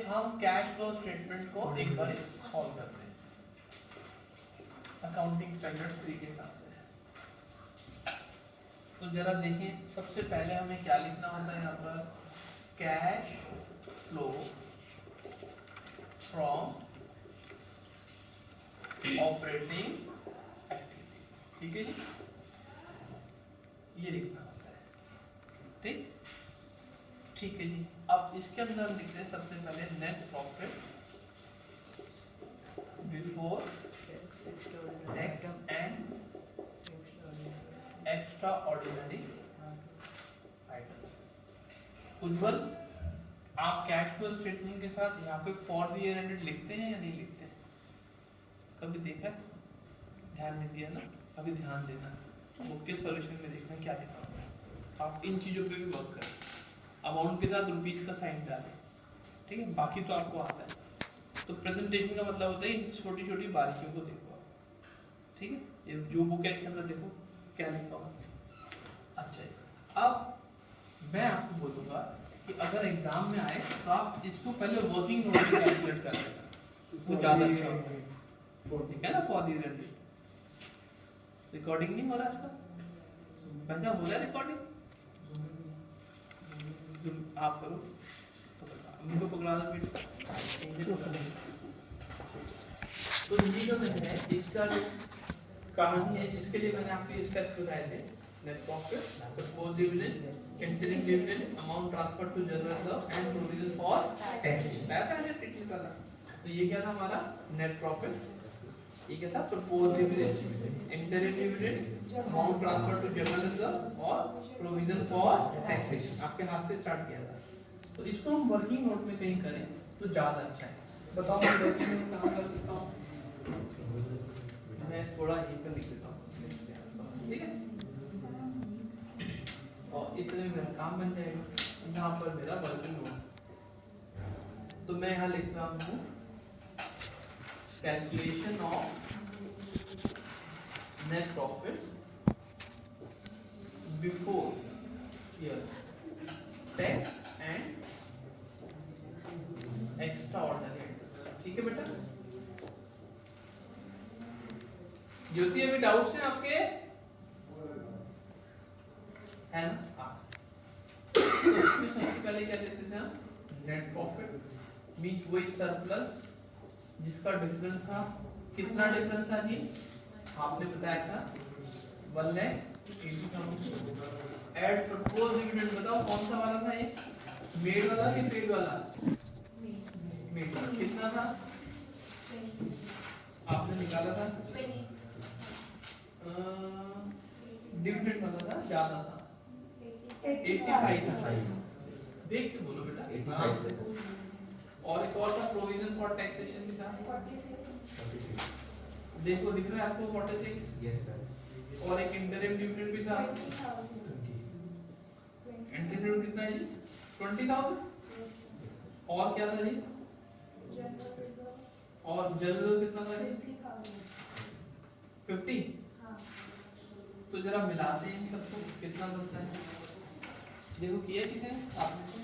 हम cash flow statement को एक बार सॉल्व करते हैं अकाउंटिंग स्टैंडर्ड 3 के हिसाब से। तो जरा देखें, सबसे पहले हमें क्या लिखना होता है यहाँ पर, cash flow from operating activity. ठीक है जी, ये लिखना होता है। ठीक है जी। अब इसके अंदर हम लिखते हैं सबसे पहले net profit before tax and extraordinary items. Ujjwal, आप कैश फ्लो स्टेटमेंट के साथ यहाँ पे फॉर द ईयर एंडेड लिखते हैं या नहीं लिखते हैं? कभी देखा है? ध्यान नहीं दिया ना? अभी ध्यान देना, बुक के सॉल्यूशन में देखना क्या लिखा होता है। आप इन चीजों पे भी वर्क करें। अमाउंट के साथ रुपीस का साइन डालें, ठीक है? बाकी तो आपको आता है। तो प्रेजेंटेशन का मतलब होता है इन छोटी छोटी बारीकियों को देखो आप, ठीक है? ये जो बुक है इसके अंदर देखो क्या लिखा हुआ है। अच्छा, अब मैं आपको बोलूंगा कि अगर एग्जाम में आए तो आप इसको पहले वर्किंग नोट में कैलकुलेट कर लेना, वो ज्यादा अच्छा होता है। ठीक है ना? फॉर द रिकॉर्डिंग नहीं हो रहा इसका? पहले हो रहा है रिकॉर्डिंग? आप करो, मुझको पकड़ा दो बेटा। तो ये जो है इसका जो कहानी है, जिसके लिए मैंने आपको ये स्टेप बताए थे, net profit, proposed dividend, interim dividend, amount transfer to general reserve and provision for tax. Technical. तो ये क्या था हमारा नेट प्रॉफिट, ये क्या था proposed dividend, interim dividend, amount transfer to general reserve और प्रोविजन फॉर टैक्सेशन। आपके हाथ से स्टार्ट किया था। तो इसको हम वर्किंग नोट में कहीं करें तो ज्यादा अच्छा है। बताओ मैं वर्किंग नोट कहां कर सकता हूं? मैं थोड़ा यहीं पर लिख देता हूं, ठीक है? और इतने में मेरा काम बन जाएगा। यहाँ पर मेरा वर्किंग नोट, तो मैं यहाँ लिख रहा हूँ calculation of net profit before year tax and extra ordinary. ठीक है बेटा? ज्योति, अभी डाउट्स हैं आपके? है ना? तो इसमें सबसे पहले क्या देते थे हम? नेट प्रॉफिट मींस वही सरप्लस जिसका डिफरेंस था। कितना डिफरेंस था जी? आपने बताया था 1,80,000। एड प्रपोज्ड डिविडेंड, बताओ कौन सा वाला था ये? मेड वाला कि पेड वाला? मेड वाला। कितना था आपने निकाला था? डिविडेंड वाला था, ज्यादा था, 85 था। देख के बोलो बेटा, 85। और एक और था प्रोविजन फॉर टैक्सेशन भी था, 46। देखो दिख रहा है आपको 46? Yes sir. और एक इंटरिम डिविडेंड भी था, 20,000। इंटरिम डिविडेंड कितना है जी? 20,000। और क्या था जी? और जनरल कितना था जी? 50। तो जरा मिलाते हैं सबको, कितना बनता है? देखो किया कितने आपने से?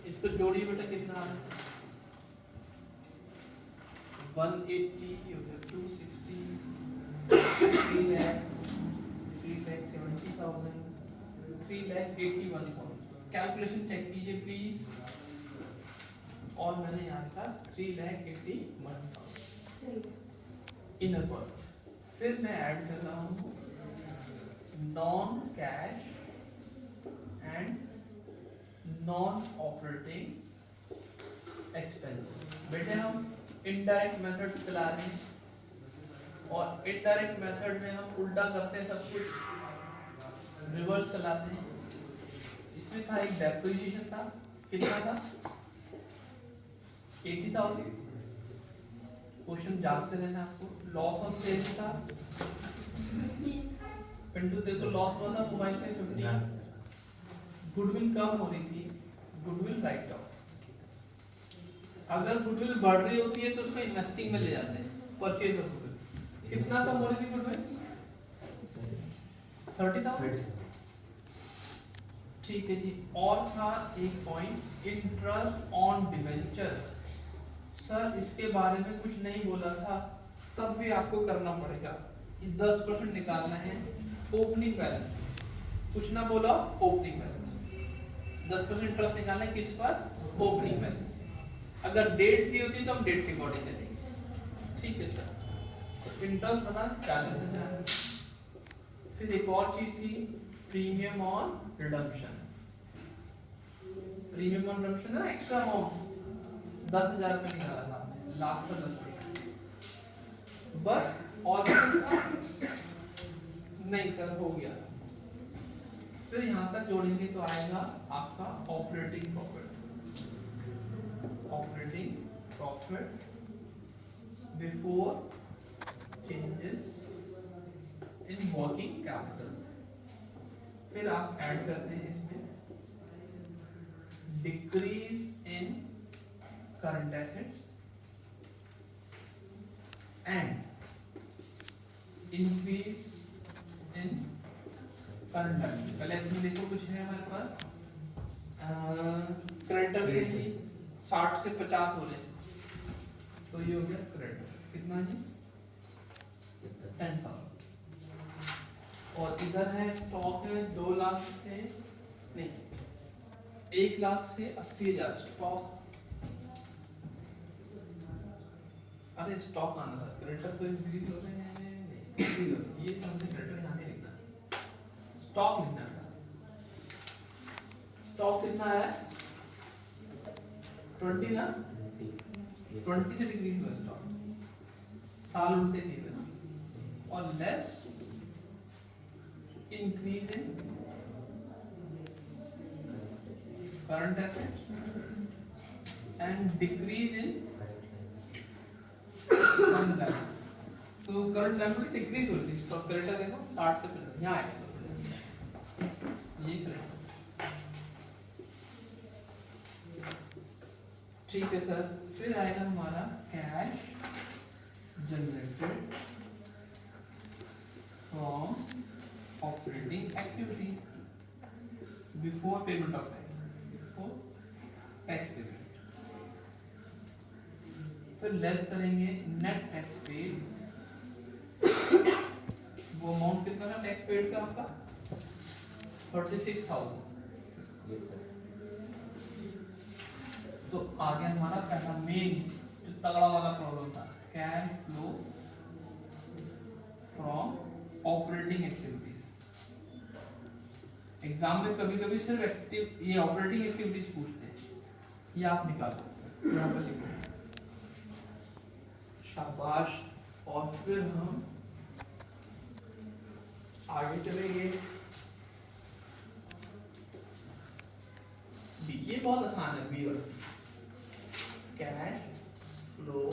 इसको जोड़िए बेटा, कितना आ रहा है? 180, 260, 3,70,000, 3,81,000। कैलकुलेशन चेक कीजिए प्लीज। और मैंने यहाँ लिखा 3,81,000 इनर वर्क। फिर मैं ऐड कर रहा हूँ non cash and non operating expenses. बेटे हम इनडायरेक्ट मेथड चला रहे हैं, और इनडायरेक्ट मेथड में हम उल्टा करते हैं, सब कुछ रिवर्स चलाते हैं। इसमें था एक डेप्रिसिएशन था, कितना था? 80,000। क्वेश्चन जानते रहना आपको। लॉस ऑन सेल्स था, पिंटू देखो लॉस हुआ था मोबाइल पे 50। गुडविल कम हो रही थी, गुडविल राइट ऑफ। अगर गुडविल बढ़ रही होती है तो उसको इन्वेस्टिंग में ले जाते हैं, परचेज ऑफ गुडविल। कितना कम हो रही थी गुडविल? 30,000। ठीक है जी। और था एक point interest on debentures. Sir इसके बारे में कुछ नहीं बोला था, तब भी आपको करना पड़ेगा। ये 10% निकालना है ओपनिंग बैलेंस, कुछ ना बोला ओपनिंग बैलेंस। 10% इंटरेस्ट निकालना है किस पर? Opening balance. अगर डेट दी होती तो हम डेट के अकॉर्डिंग चलेंगे। ठीक है सर, तो इंटरेस्ट बना 40,000। फिर एक और चीज थी premium on redemption. Premium on redemption है ना, एक्स्ट्रा अमाउंट 10,000 रुपये निकाला था आपने, लाख पर 10%। बस और नहीं सर, हो गया। फिर यहाँ तक जोड़ेंगे तो आएगा आपका operating profit. Operating profit before changes in working capital. फिर आप ऐड करते हैं इसमें decrease in current assets and increase in current liability. पहले इसमें देखो कुछ है हमारे पास, क्रेडिटर से ही 60 से 50 हो रहे, तो ये हो गया क्रेडिटर कितना जी 10,000। और इधर है स्टॉक है 2 लाख से नहीं 1 लाख से 80,000 स्टॉक। अरे स्टॉक आना था, क्रेडिटर तो इंक्रीज हो रहे हैं, नहीं ये हमने क्रेडिटर यहाँ नहीं लिखना, स्टॉक लिखना है। स्टॉक कितना है 20 ना, 20 से डिक्रीज हुआ स्टॉक, साल उल्टे थे ना, और less increase in current assets and decrease in current liability। तो current liability decrease होती है, तो क्रेडिटर देखो 60 से 50 यहाँ आएगा, ये क्रेडिटर। ठीक है सर, फिर आएगा हमारा cash generated from operating activity before payment of tax, before tax payment। फिर लेस करेंगे नेट टैक्स पेड। वो अमाउंट कितना था टैक्स पेड का आपका 36,000। तो आगे हमारा पहला मेन जो तगड़ा वाला प्रॉब्लम था, cash flow from operating activity. Exam में कभी कभी सिर्फ एक्टिव ये ऑपरेटिंग एक्टिविटीज पूछते हैं, ये आप निकालो यहाँ पर लिखो, शाबाश। और फिर हम आगे चलेंगे। ये बहुत आसान है, बी और C. Cash flow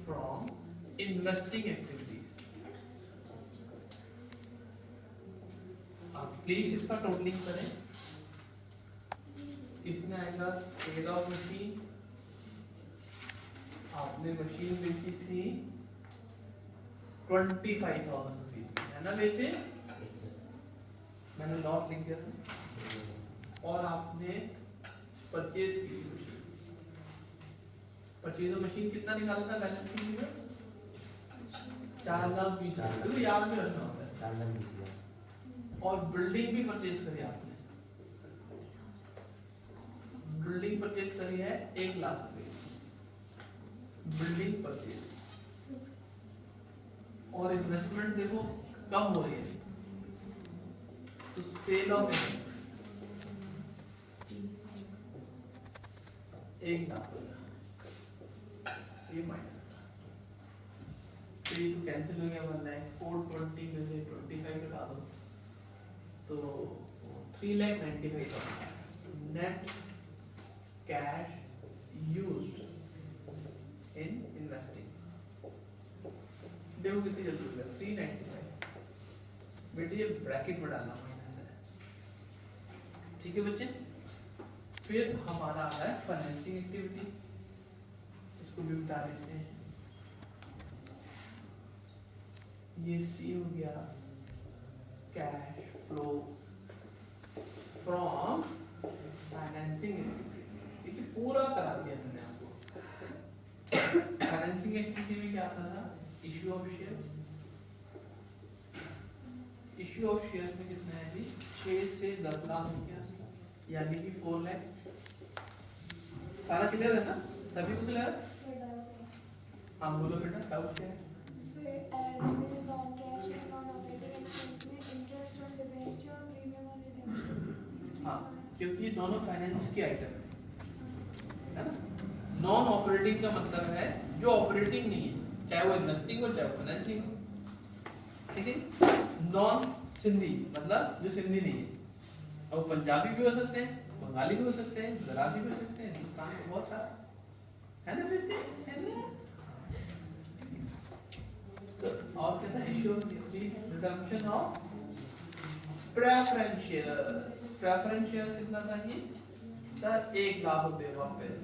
from investing activities. Please इसका टोटलिंग करें। इसमें आएगा सेल ऑफ मशीन, आपने मशीन बेची थी 25,000 रुपीज, है ना बेटे, मैंने लॉट लिख दिया था। और आपने परचेज की थी मशीन, परचेज मशीन कितना निकाला था बैलेंस शीट में 4,20,000, तो याद में रखना होता है 4,20,000। और बिल्डिंग भी परचेज करी आपने, बिल्डिंग परचेज करी है 1 लाख रुपए, बिल्डिंग परचेज। और इन्वेस्टमेंट देखो कम हो रही है, तो सेल ऑफ 1 लाख, ये माइनस, तो ये तो कैंसिल हो गया, 420 में से 25 घटा दो तो 3,95,000 net cash used in investing. देखो कितनी जल्दी हो गया 395, बेटे ये ब्रैकेट में डालना माइनस है। ठीक है बच्चे, फिर हमारा है फाइनेंसिंग एक्टिविटी, इसको भी बता देते हैं। ये सी हो गया cash flow from financing activity पूरा करा दिया मैंने आपको। फाइनेंसिंग एक्टिविटी में क्या आता था? Issue of shares. Issue of shares में कितना है जी? 6 से 10 लाख रुपया, यानी कि 4 लाख। सारा क्लियर है ना? सभी को क्लियर है? हाँ बोलो बेटा, डाउट क्या है? हाँ, क्योंकि दोनों फाइनेंस के आइटम है ना। नॉन ऑपरेटिंग का मतलब है जो ऑपरेटिंग नहीं है, चाहे वो इन्वेस्टिंग हो चाहे वो फाइनेंसिंग हो, ठीक है। नॉन सिंधी मतलब जो सिंधी नहीं है, और पंजाबी भी हो सकते हैं, बंगाली भी हो सकते हैं, गुजराती भी हो सकते हैं, हिंदुस्तान में बहुत सारा है ना वैसे, है ना। और क्या था? Issue redemption of preference shares. Preference share कितना था ये सर? 1 लाख रुपए वापस।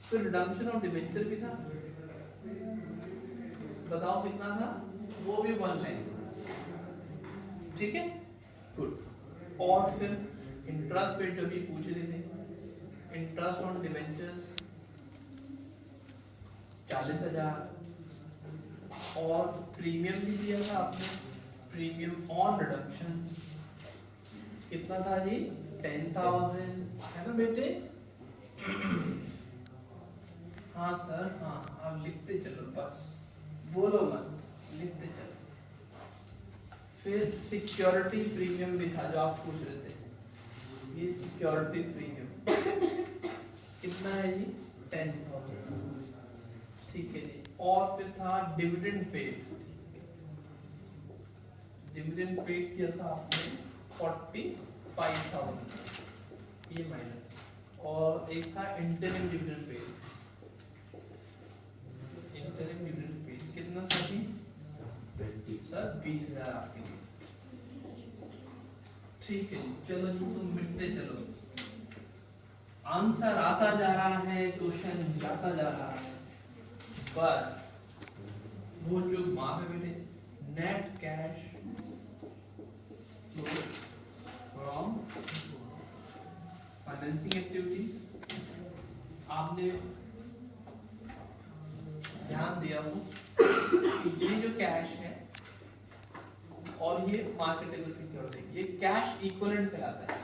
फिर रिडम्पशन ऑफ डिबेंचर भी था, बताओ कितना था? वो भी 1 लाख, ठीक है, गुड। और फिर इंटरेस्ट पे जो भी पूछ रहे थे, इंटरेस्ट ऑन डिबेंचर्स 40,000, और प्रीमियम भी दिया था आपने, प्रीमियम ऑन रिडक्शन कितना था जी? 10,000, है ना बेटे? हाँ सर, हाँ आप लिखते चलो, बस बोलो मत, लिखते चलो। फिर सिक्योरिटी प्रीमियम भी था जो आप पूछ रहे थे, ये सिक्योरिटी प्रीमियम कितना है जी? 10,000, ठीक है जी। और फिर था डिविडेंड पेड। डिविडेंड पेड किया था आपने 45,000, ये माइनस। और एक था interim dividend paid. Interim dividend paid कितना था जी? सर 20,000 आपके लिए, ठीक है। चलो जी, तुम मिटते चलो, आंसर आता जा रहा है, क्वेश्चन जाता जा रहा है, पर वो जो माफ है बेटे, net cash from financing activities, आपने ध्यान दिया हो ये जो कैश है और ये मार्केटेबल सिक्योरिटी, ये कैश इक्विवेलेंट कहलाता है।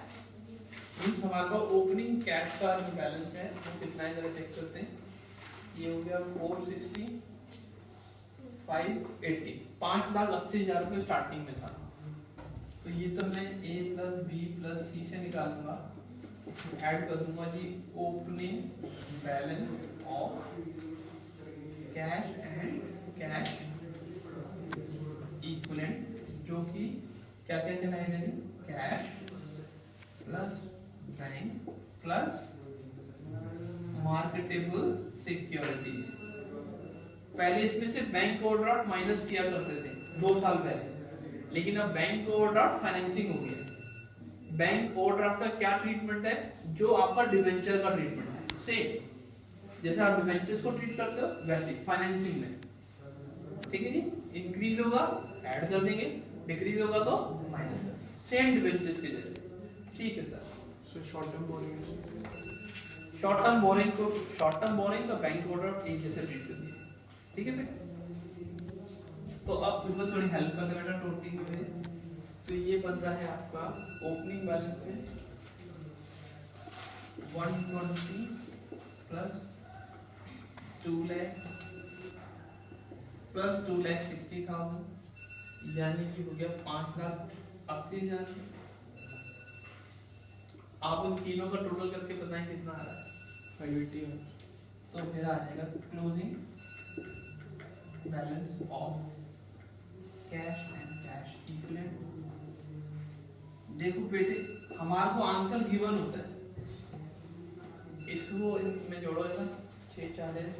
मींस हमारा ओपनिंग कैश का बैलेंस है वो कितना है, जरा चेक करते हैं। ये हो गया 460, 580, 5,80,000 रुपये स्टार्टिंग में था। तो ये तो मैं A plus B plus C से निकालूंगा, ऐड कर दूंगा जी opening balance of cash and cash equivalent, जो कि क्या क्या कहलाएगा जी? Cash plus bank plus marketable securities. पहले इसमें से बैंक ओवरड्राफ्ट माइनस किया करते थे 2 साल पहले, लेकिन अब बैंक ओवरड्राफ्ट फाइनेंसिंग हो गया। बैंक ओवरड्राफ्ट का क्या ट्रीटमेंट है? जो आपका डिवेंचर का ट्रीटमेंट है, सेम जैसे आप डिवेंचर्स को ट्रीट करते हो वैसे फाइनेंसिंग में, ठीक है जी। इंक्रीज होगा ऐड कर देंगे, डिक्रीज होगा तो माइनस, सेम डिवेंचर्स के जैसे, ठीक है सर। शॉर्ट टर्म बोरिंग को शॉर्ट टर्म बोरिंग का बैंक ओवरड्राफ्ट एक जैसे ट्रीट कर दिया, ठीक है बेटा। तो अब तुमको थोड़ी हेल्प कर दे बेटा टोटलिंग में मेरे। तो ये बन रहा है आपका ओपनिंग बैलेंस में 120 प्लस 2 लाख प्लस 2,60,000, यानी कि हो गया 5,80,000। आप उन तीनों का टोटल करके बताएं कितना आ रहा है? 580। तो फिर आ जाएगा closing balance of cash and cash equivalent. देखो बेटे, हमारे को आंसर गिवन होता है, इसको इसमें जोड़ोगे 6 40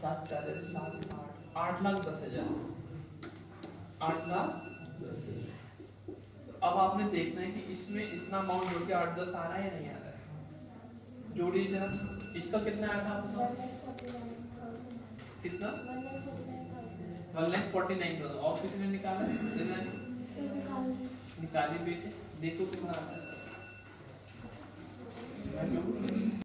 7 40 7 8,10,000, 8,10,000। अब आपने देखना है कि इसमें इतना अमाउंट जोड़ के 8-10 आ रहा है या नहीं आ रहा है। जोड़िए जरा, इसका कितना आया था आपका? कितना? 1,49,000। और किसी ने निकाला? निकाली बेटे, देखो कितना आता है। Thank you.